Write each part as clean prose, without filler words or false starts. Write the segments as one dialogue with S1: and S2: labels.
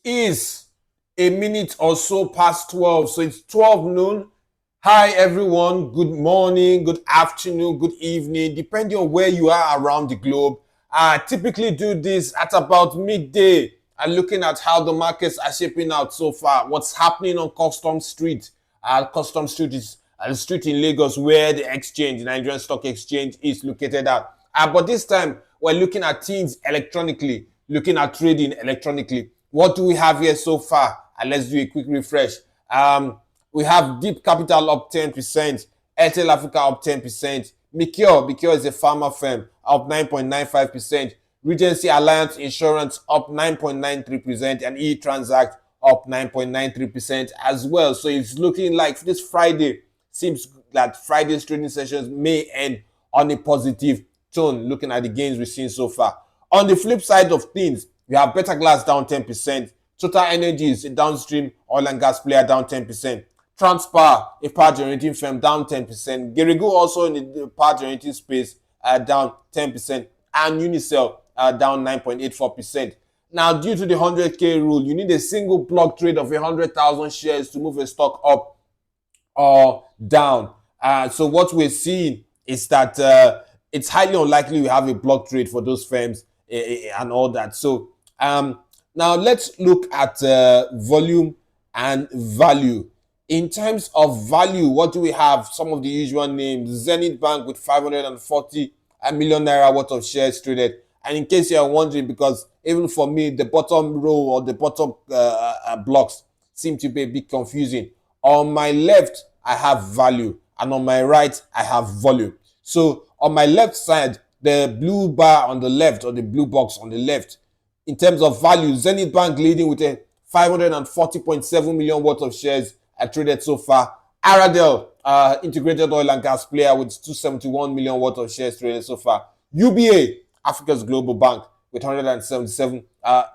S1: Is a minute or so past 12. So it's 12 noon. Hi, everyone. Good morning, good afternoon, good evening, depending on where you are around the globe. I typically do this at about midday and looking at how the markets are shaping out so far. What's happening on Custom Street? Custom Street is a street in Lagos where the exchange, the Nigerian Stock Exchange, is located at. But this time, we're looking at things electronically, looking at trading electronically. What do we have here so far? And let's do a quick refresh. We have Deep Capital up 10%, Airtel Africa up 10%, Mikio is a pharma firm, up 9.95%, Regency Alliance Insurance up 9.93%, and eTransact up 9.93% as well. So it's looking like this Friday, seems that Friday's trading sessions may end on a positive tone, looking at the gains we've seen so far. On the flip side of things, we have Better Glass down 10%, Total Energies, a downstream oil and gas player, down 10%. Transpower, a power generating firm, down 10%. Geregu, also in the power generating space, down 10%. And Unicell, down 9.84%. Now, due to the 100K rule, you need a single block trade of 100,000 shares to move a stock up or down. So what we're seeing is that it's highly unlikely we have a block trade for those firms and all that. So now let's look at volume and value. In terms of value, what do we have? Some of the usual names. Zenith Bank with 540 million naira worth of shares traded. And in case you are wondering, because even for me, the bottom row or the bottom blocks seem to be a bit confusing. On my left, I have value, and on my right, I have volume. So on my left side, the blue bar on the left, or the blue box on the left, in terms of value, Zenith Bank leading with a 540.7 million worth of shares traded so far. Aradel, integrated oil and gas player, with 271 million worth of shares traded so far. UBA, Africa's global bank, with 177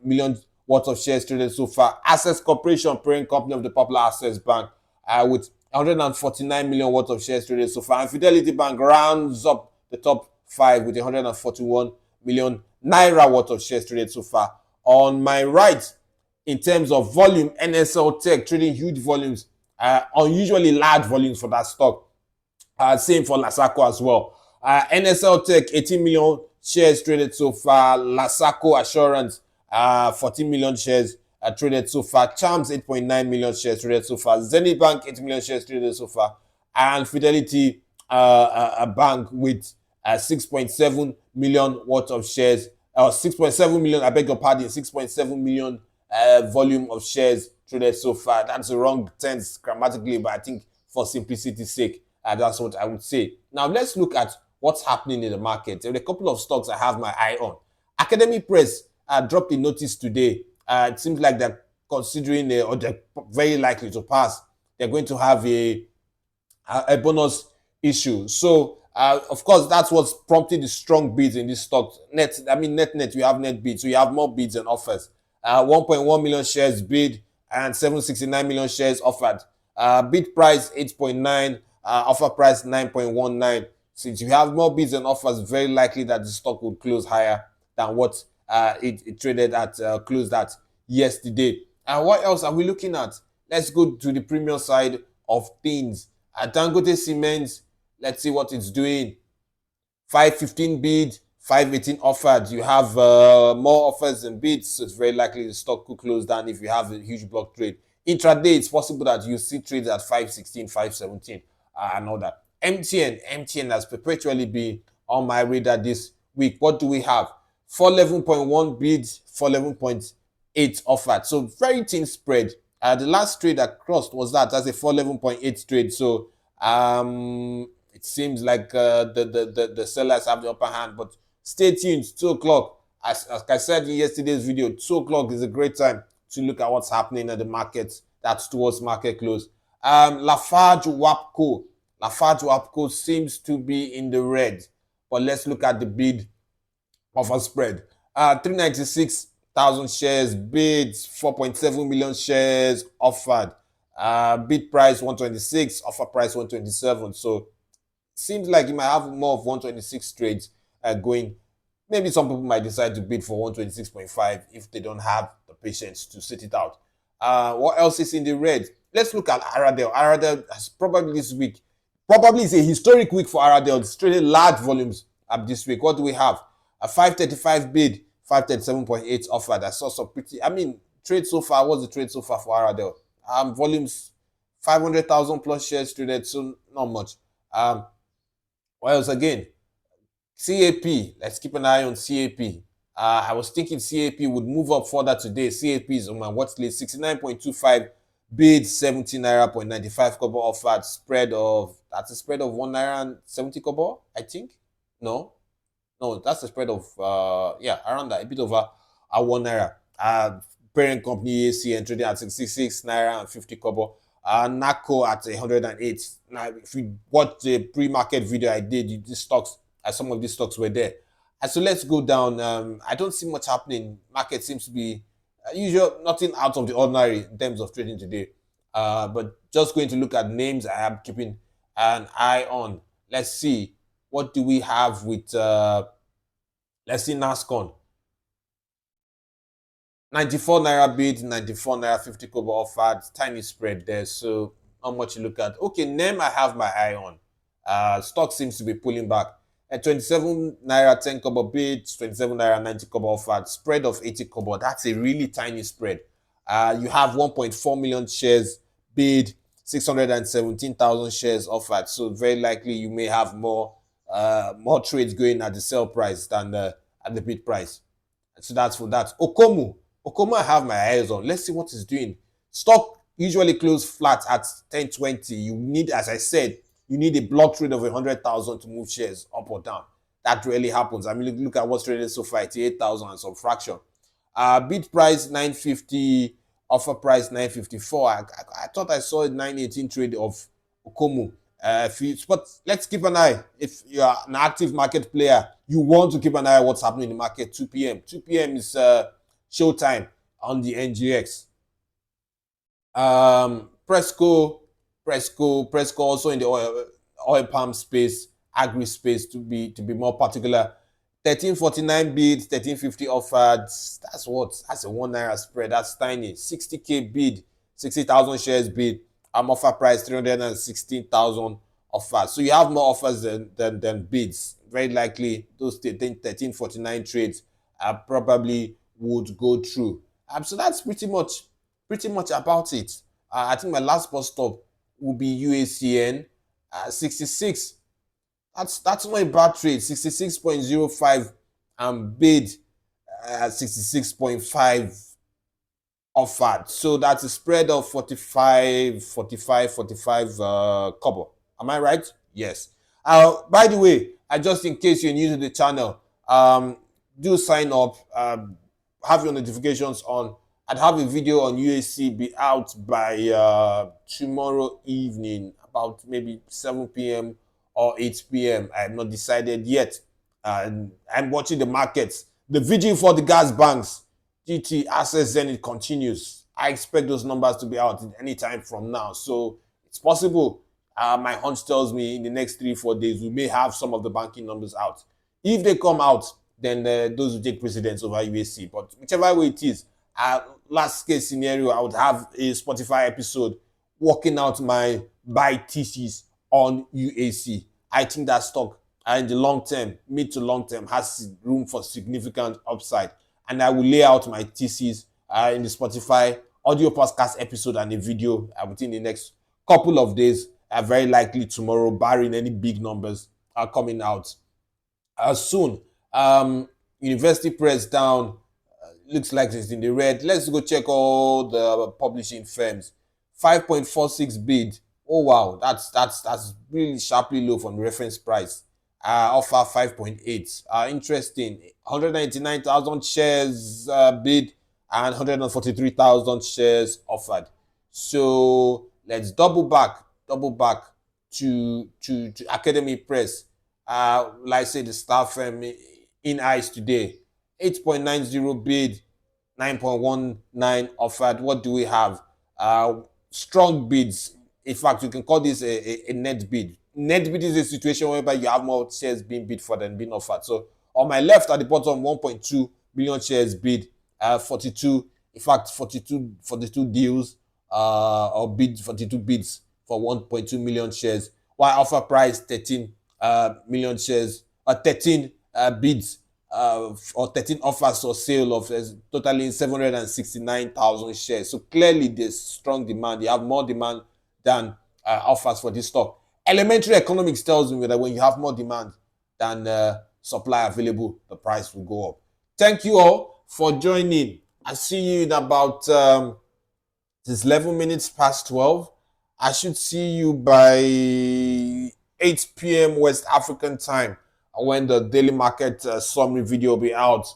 S1: million worth of shares traded so far. Access Corporation, parent company of the popular Access Bank, with 149 million worth of shares traded so far. And Fidelity Bank rounds up the top five with 141 million naira worth of shares traded so far. On my right, in terms of volume, NSL Tech trading huge volumes, unusually large volumes for that stock. Same for Lasako as well. NSL Tech, 18 million shares traded so far. Lasako Assurance, 14 million shares traded so far. Charms, 8.9 million shares traded so far. Zenith Bank, 8 million shares traded so far. And Fidelity Bank with 6.7 million worth of shares. 6.7 million, I beg your pardon, 6.7 million volume of shares traded so far. That's the wrong tense grammatically, but I think for simplicity's sake, that's what I would say. Now, let's look at what's happening in the market. There are a couple of stocks I have my eye on. Academy Press dropped a notice today. It seems like they're considering, or they're very likely to pass. They're going to have a bonus issue. So, of course, that's what's prompted the strong bids in this stock. Net, you have net bids, so you have more bids than offers. 1.1 million shares bid and 769 million shares offered. Bid price 8.9, offer price 9.19. Since you have more bids than offers, very likely that the stock will close higher than what it traded at, closed at yesterday. And what else are we looking at? Let's go to the premium side of things. Dangote Cement, let's see what it's doing. 515 bid, 518 offered. You have more offers than bids, so it's very likely the stock could close down if you have a huge block trade. Intraday, it's possible that you see trades at 516, 517, and all that. MTN has perpetually been on my radar this week. What do we have? 411.1 bids, 411.8 offered. So very thin spread. The last trade that crossed was that as a 411.8 trade. So it seems like the sellers have the upper hand. But stay tuned. 2 o'clock. As I said in yesterday's video, 2 o'clock is a great time to look at what's happening in the markets. That's towards market close. Lafarge Wapco seems to be in the red. But let's look at the bid offer spread. 396,000 shares bid, 4.7 million shares offered. Bid price 126, offer price 127. So seems like you might have more of 126 trades going Maybe some people might decide to bid for 126.5 if they don't have the patience to sit it out. What else is in the red? Let's look at Aradel. Aradel has probably this week, probably is a historic week for Aradel. It's trading large volumes up this week. What do we have? A 535 bid, 537.8 offer. That's also pretty. I mean, trade so far. What's the trade so far for Aradel? Volumes 500,000 plus shares traded, so not much. What else again? CAP, let's keep an eye on CAP. I was thinking CAP would move up further today. CAP is on my watch list. 69.25 bid, 17 naira point 95 kobo offered. That's a spread of 1 naira and 70 kobo, I think. No, that's a spread of around that, a bit over 1 naira. Parent company AC trading at 66 naira and 50 kobo. NACO at 108. Now, if you watch the pre-market video I did, these stocks, some of these stocks were there. And so let's go down. I don't see much happening. Market seems to be usual, nothing out of the ordinary in terms of trading today. But just going to look at names I am keeping an eye on. Let's see. What do we have with, let's see, NASCON. 94 naira bid, 94 naira 50 kobo offered, tiny spread there, so not much to look at. Okay, NEM I have my eye on. Stock seems to be pulling back. At 27 naira 10 kobo bid, 27 naira 90 kobo offered, spread of 80 kobo. That's a really tiny spread. You have 1.4 million shares bid, 617,000 shares offered. So very likely you may have more trades going at the sell price than at the bid price. So that's for that. Okomu I have my eyes on. Let's see what it's doing. Stock usually close flat at 1020. You need, as I said, you need a block trade of 100,000 to move shares up or down. That really happens. I mean, look at what's traded so far, 88,000 and some fraction. Bid price 950, offer price 954. I thought I saw a 918 trade of Okomu. But let's keep an eye. If you are an active market player, you want to keep an eye on what's happening in the market. 2 p.m. 2 p.m. is showtime on the NGX. Presco also in the oil palm space, agri space to be more particular. 1349 bid, 1350 offered. That's a 1 naira spread. That's tiny. 60k bid, 60,000 shares bid. Offer price 316,000 offered. So you have more offers than bids. Very likely those 1349 trades probably would go through. So that's pretty much about it. I think my last bus stop will be UACN 66. That's not a bad trade. 66.05 bid 66.5 offered. So that's a spread of 45 kobo. Am I right? Yes. By the way, just in case you're new to the channel, do sign up, have your notifications on. I'd have a video on UAC be out by tomorrow evening, about maybe 7 p.m. or 8 p.m. I'm not decided yet. I'm watching the markets. The vigil for the gas banks, GT, Access, Zenith continues. I expect those numbers to be out any time from now. So it's possible. My hunch tells me in the next 3-4 days, we may have some of the banking numbers out. If they come out, then those will take precedence over UAC. But whichever way it is, last case scenario, I would have a Spotify episode working out my buy thesis on UAC. I think that stock in the long term, mid to long term, has room for significant upside. And I will lay out my thesis in the Spotify audio podcast episode and a video within the next couple of days. Very likely tomorrow, barring any big numbers are coming out soon. University Press down. Looks like it's in the red. Let's go check all the publishing firms. 5.46 bid. Oh wow, that's really sharply low from the reference price. Offer 5.8. Interesting. 199,000 shares bid and 143,000 shares offered. So let's double back to Academy Press. Like I say, the staff firm in eyes today. 8.90 bid, 9.19 offered. What do we have? Strong bids. In fact, you can call this a net bid. Net bid is a situation whereby you have more shares being bid for than being offered. So On my left at the bottom, 1.2 million shares bid, 42, in fact, 42 deals, or bid 42 bids for 1.2 million shares, while offer price 13 million shares, or 13 bids, or 13 offers or sale of totaling 769,000 shares. So clearly there's strong demand. You have more demand than offers for this stock. Elementary economics tells me that when you have more demand than supply available, the price will go up. Thank you all for joining. I see you in about it's 11 minutes past 12. I should see you by 8 p.m. West African time when the daily market summary video will be out.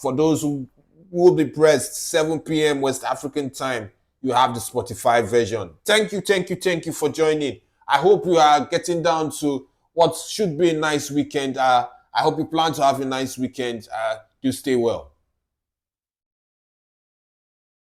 S1: For those who will be pressed, 7 p.m. West African time, you have the Spotify version. Thank you for joining. I hope you are getting down to what should be a nice weekend. I hope you plan to have a nice weekend. Do stay well.